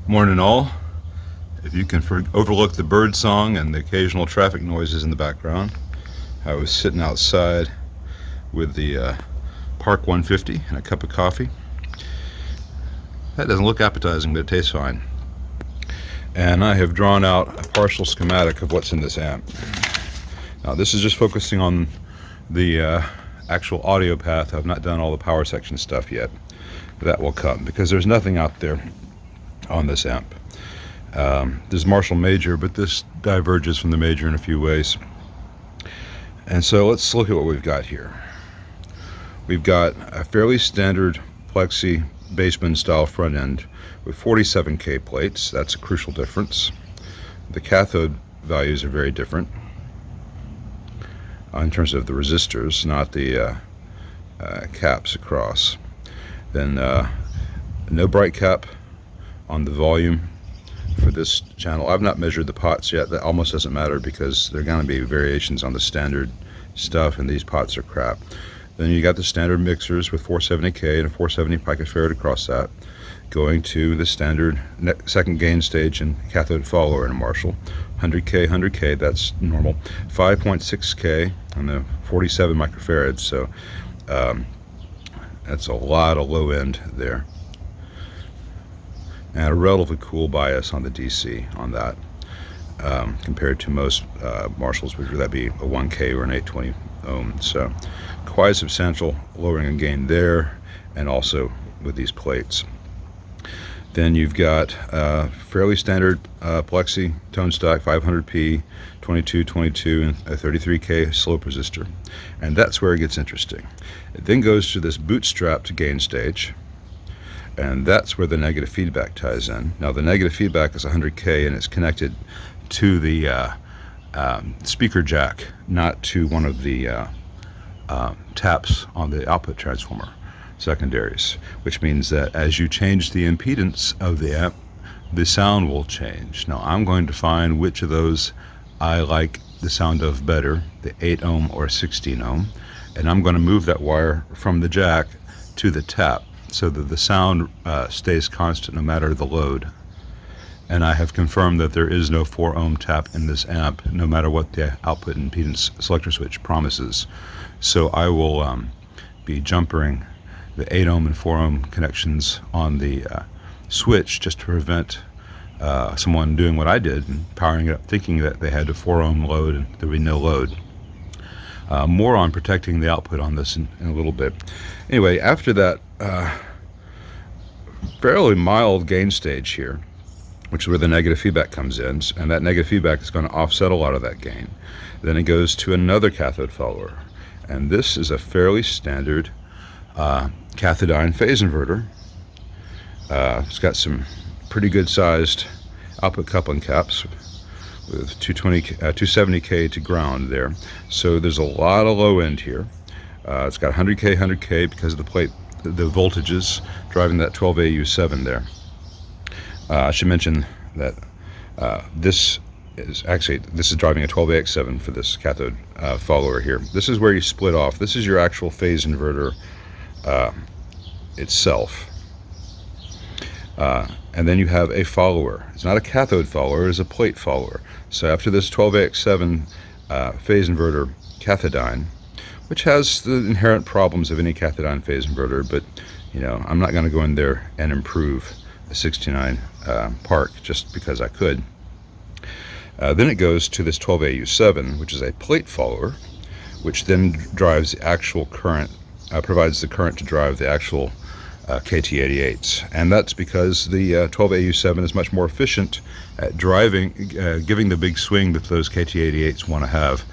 Morning all. If you can overlook the bird song and the occasional traffic noises in the background, I was sitting outside with the Park 150 and a cup of coffee. That doesn't look appetizing, but it tastes fine. And I have drawn out a partial schematic of what's in this amp. Now this is just focusing on the actual audio path. I've not done all the power section stuff yet. That will come because there's nothing out there on this amp. There's Marshall major, but this diverges from the major in a few ways. And so let's look at what we've got here. We've got a fairly standard plexi baseband style front end with 47K plates. That's a crucial difference. The cathode values are very different in terms of the resistors, not the caps across. Then no bright cap on the volume for this channel. I've not measured the pots yet. That almost doesn't matter because there are going to be variations on the standard stuff, and these pots are crap. Then you got the standard mixers with 470K and a 470 picofarad across that, going to the standard second gain stage and cathode follower in a Marshall. 100K, that's normal. 5.6K on the 47 microfarads, so that's a lot of low end there. And a relatively cool bias on the DC on that, compared to most Marshalls, which would that be a 1K or an 820 ohm. So quite a substantial lowering in gain there, and also with these plates. Then you've got fairly standard plexi tone stack, 500p, 22, and a 33K slope resistor. And that's where it gets interesting. It then goes to this bootstrapped gain stage, and that's where the negative feedback ties in. Now the negative feedback is 100K, and it's connected to the speaker jack, not to one of the taps on the output transformer secondaries, which means that as you change the impedance of the amp, the sound will change. Now I'm going to find which of those I like the sound of better, the 8 ohm or 16 ohm, and I'm going to move that wire from the jack to the tap so that the sound stays constant no matter the load. And I have confirmed that there is no 4 ohm tap in this amp, no matter what the output impedance selector switch promises. So I will be jumpering the 8 ohm and 4 ohm connections on the switch just to prevent someone doing what I did and powering it up thinking that they had a 4 ohm load and there would be no load. More on protecting the output on this in a little bit. Anyway, after that fairly mild gain stage here, which is where the negative feedback comes in, and that negative feedback is going to offset a lot of that gain. Then it goes to another cathode follower, and this is a fairly standard cathodiene phase inverter. It's got some pretty good sized output coupling caps with 270K to ground there. So there's a lot of low end here. It's got 100K because of the plate, the voltages driving that 12AU7 there. I should mention that this is driving a 12AX7 for this cathode follower here. This is where you split off. This is your actual phase inverter itself. And then you have a follower. It's not a cathode follower, it's a plate follower. So after this 12AX7 phase inverter cathodiene, which has the inherent problems of any cathodiene phase inverter, but you know, I'm not going to go in there and improve a 69 Park just because I could. Then it goes to this 12AU7, which is a plate follower, which then drives the actual current, provides the current to drive the actual KT88s. And that's because the 12AU7 is much more efficient at driving, giving the big swing that those KT88s want to have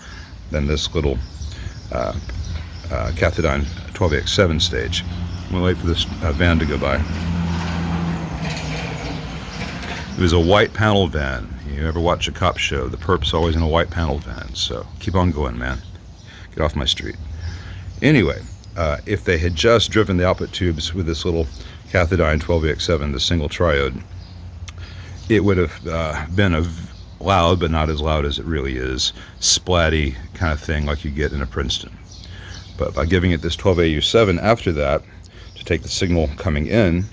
than this little cathodiene 12AX7 stage. I'm going to wait for this van to go by. It was a white panel van. You ever watch a cop show? The perp's always in a white panel van. So keep on going, man. Get off my street. Anyway, if they had just driven the output tubes with this little cathodiene 12AX7, the single triode, it would have been a loud, but not as loud as it really is, splatty kind of thing like you get in a Princeton. But by giving it this 12AU7 after that to take the signal coming in,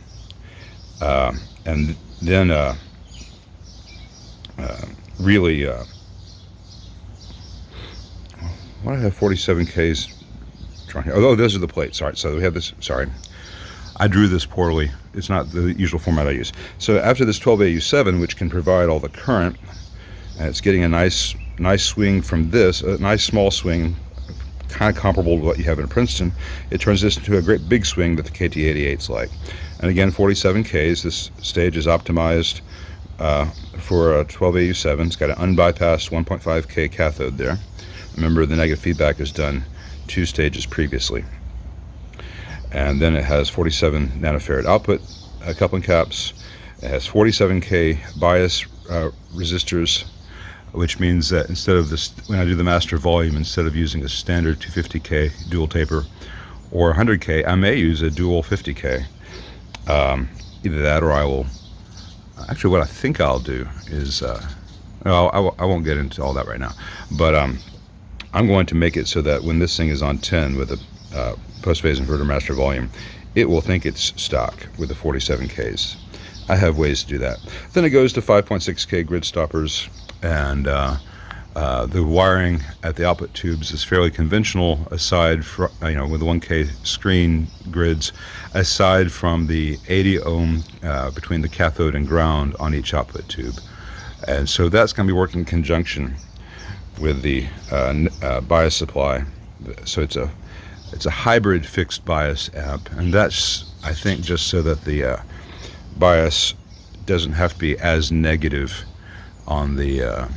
and then really, why do I have 47Ks drawn here? Oh, those are the plates. Sorry, so we have this, sorry. I drew this poorly. It's not the usual format I use. So after this 12AU7, which can provide all the current, and it's getting a nice swing from this, a nice small swing, kind of comparable to what you have in Princeton. It turns this into a great big swing that the KT88's like. And again, 47Ks, this stage is optimized for a 12AU7. It's got an unbypassed 1.5K cathode there. Remember, the negative feedback is done 2 stages previously. And then it has 47 nanofarad output coupling caps. It has 47K bias resistors, which means that instead of this, when I do the master volume, instead of using a standard 250K dual taper or 100K, I may use a dual 50K. Either that, or I will, actually what I think I'll do is, no, I won't get into all that right now, but I'm going to make it so that when this thing is on 10 with a post-phase inverter master volume, it will think it's stock with the 47Ks. I have ways to do that. Then it goes to 5.6K grid stoppers, and the wiring at the output tubes is fairly conventional, aside from, with the 1K screen grids, aside from the 80 ohm between the cathode and ground on each output tube. And so that's going to be working in conjunction with the bias supply. So it's a hybrid fixed bias amp, and that's, I think, just so that the bias doesn't have to be as negative on the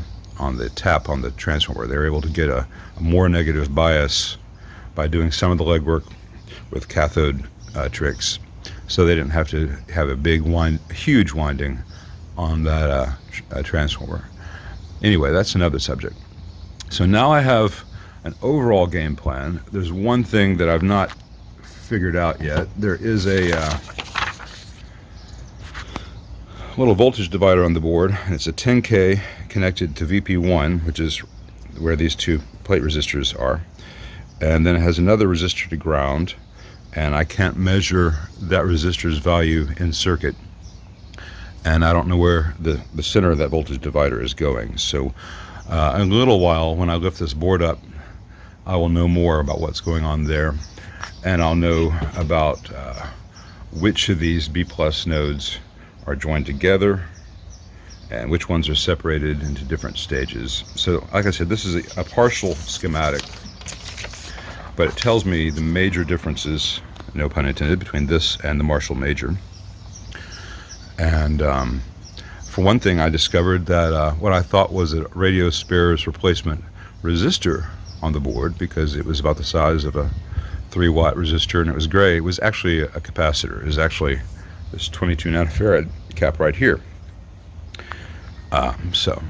tap on the transformer. They're able to get a more negative bias by doing some of the legwork with cathode tricks, so they didn't have to have a huge winding on that transformer. Anyway, that's another subject. So now I have an overall game plan. There's one thing that I've not figured out yet. There is a little voltage divider on the board, and it's a 10K connected to VP1, which is where these 2 plate resistors are, and then it has another resistor to ground, and I can't measure that resistor's value in circuit, and I don't know where the center of that voltage divider is going. So in a little while, when I lift this board up, I will know more about what's going on there, and I'll know about which of these B+ nodes are joined together and which ones are separated into different stages. So like I said, this is a partial schematic, but it tells me the major differences, no pun intended, between this and the Marshall Major. And for one thing, I discovered that what I thought was a radio spares replacement resistor on the board, because it was about the size of a 3-watt resistor and it was gray, it was actually a capacitor. It was actually this 22 nanofarad cap right here. So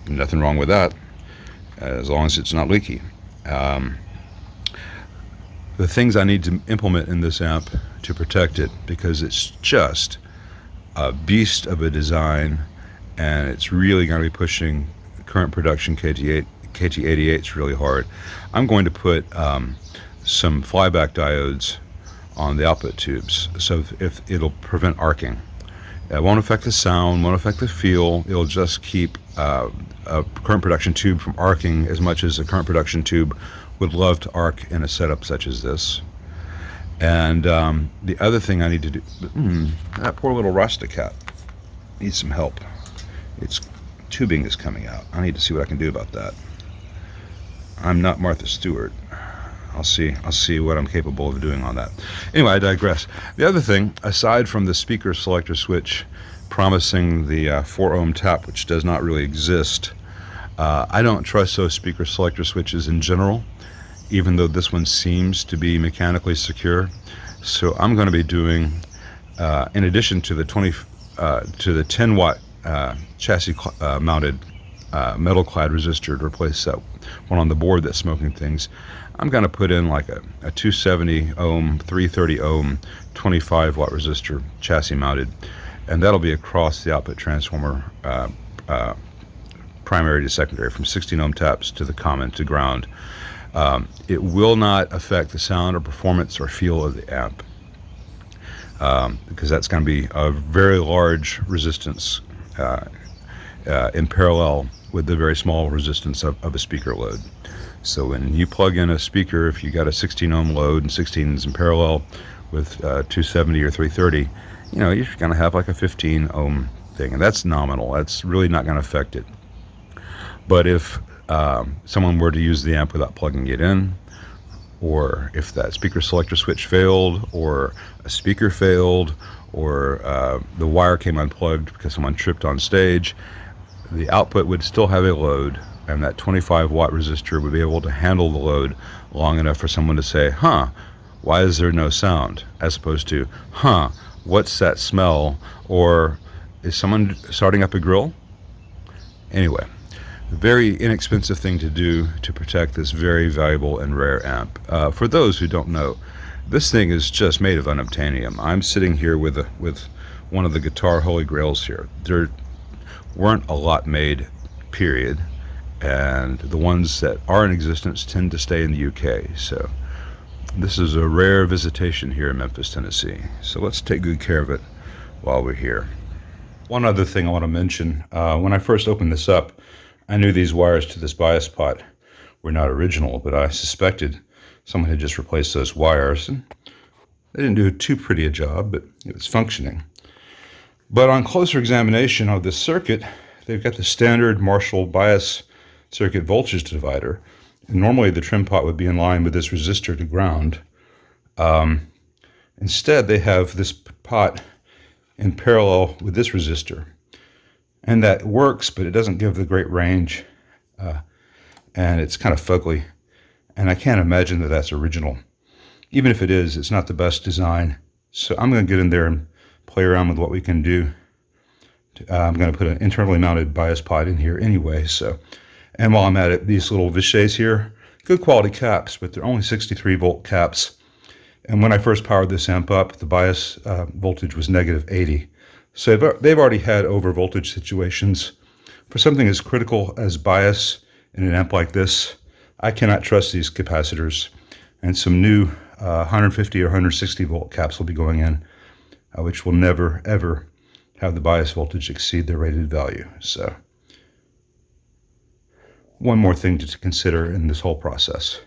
nothing wrong with that, as long as it's not leaky. The things I need to implement in this amp to protect it, because it's just a beast of a design, and it's really going to be pushing current production KT88s really hard. I'm going to put some flyback diodes on the output tubes, so if it'll prevent arcing. It won't affect the sound, won't affect the feel. It'll just keep a current production tube from arcing as much as a current production tube would love to arc in a setup such as this. And the other thing I need to do, that poor little Rasta cat needs some help. Its tubing is coming out. I need to see what I can do about that. I'm not Martha Stewart. I'll see what I'm capable of doing on that. Anyway, I digress. The other thing, aside from the speaker selector switch promising the 4 ohm tap, which does not really exist, I don't trust those speaker selector switches in general, even though this one seems to be mechanically secure. So I'm going to be doing, in addition to the 10 watt chassis mounted metal clad resistor to replace that one on the board that's smoking things, I'm going to put in like a 270 ohm, 330 ohm, 25 watt resistor chassis mounted, and that'll be across the output transformer, primary to secondary, from 16 ohm taps to the common to ground. It will not affect the sound or performance or feel of the amp. because that's going to be a very large resistance in parallel with the very small resistance of a speaker load. So when you plug in a speaker, if you got a 16 ohm load and 16 is in parallel with 270 or 330, you're going to have like a 15 ohm thing, and that's nominal. That's really not going to affect it. But if someone were to use the amp without plugging it in, or if that speaker selector switch failed, or a speaker failed, or the wire came unplugged because someone tripped on stage, the output would still have a load, and that 25 watt resistor would be able to handle the load long enough for someone to say, why is there no sound? As opposed to, what's that smell? Or is someone starting up a grill? Anyway, a very inexpensive thing to do to protect this very valuable and rare amp. For those who don't know, this thing is just made of unobtainium. I'm sitting here with one of the guitar holy grails here. There weren't a lot made, period, and the ones that are in existence tend to stay in the UK. So this is a rare visitation here in Memphis, Tennessee. So let's take good care of it while we're here. One other thing I want to mention, when I first opened this up, I knew these wires to this bias pot were not original, but I suspected someone had just replaced those wires, and they didn't do too pretty a job, but it was functioning. But on closer examination of this circuit, they've got the standard Marshall bias circuit voltage divider. And normally the trim pot would be in line with this resistor to ground. Instead, they have this pot in parallel with this resistor. And that works, but it doesn't give the great range. And it's kind of fugly. And I can't imagine that that's original. Even if it is, it's not the best design. So I'm going to get in there and play around with what we can do. I'm going to put an internally mounted bias pot in here anyway. And while I'm at it, these little Vichets here, good quality caps, but they're only 63 volt caps. And when I first powered this amp up, the bias voltage was -80. So they've already had over voltage situations. For something as critical as bias in an amp like this, I cannot trust these capacitors. And some new 150 or 160 volt caps will be going in, which will never, ever have the bias voltage exceed their rated value. So one more thing to consider in this whole process.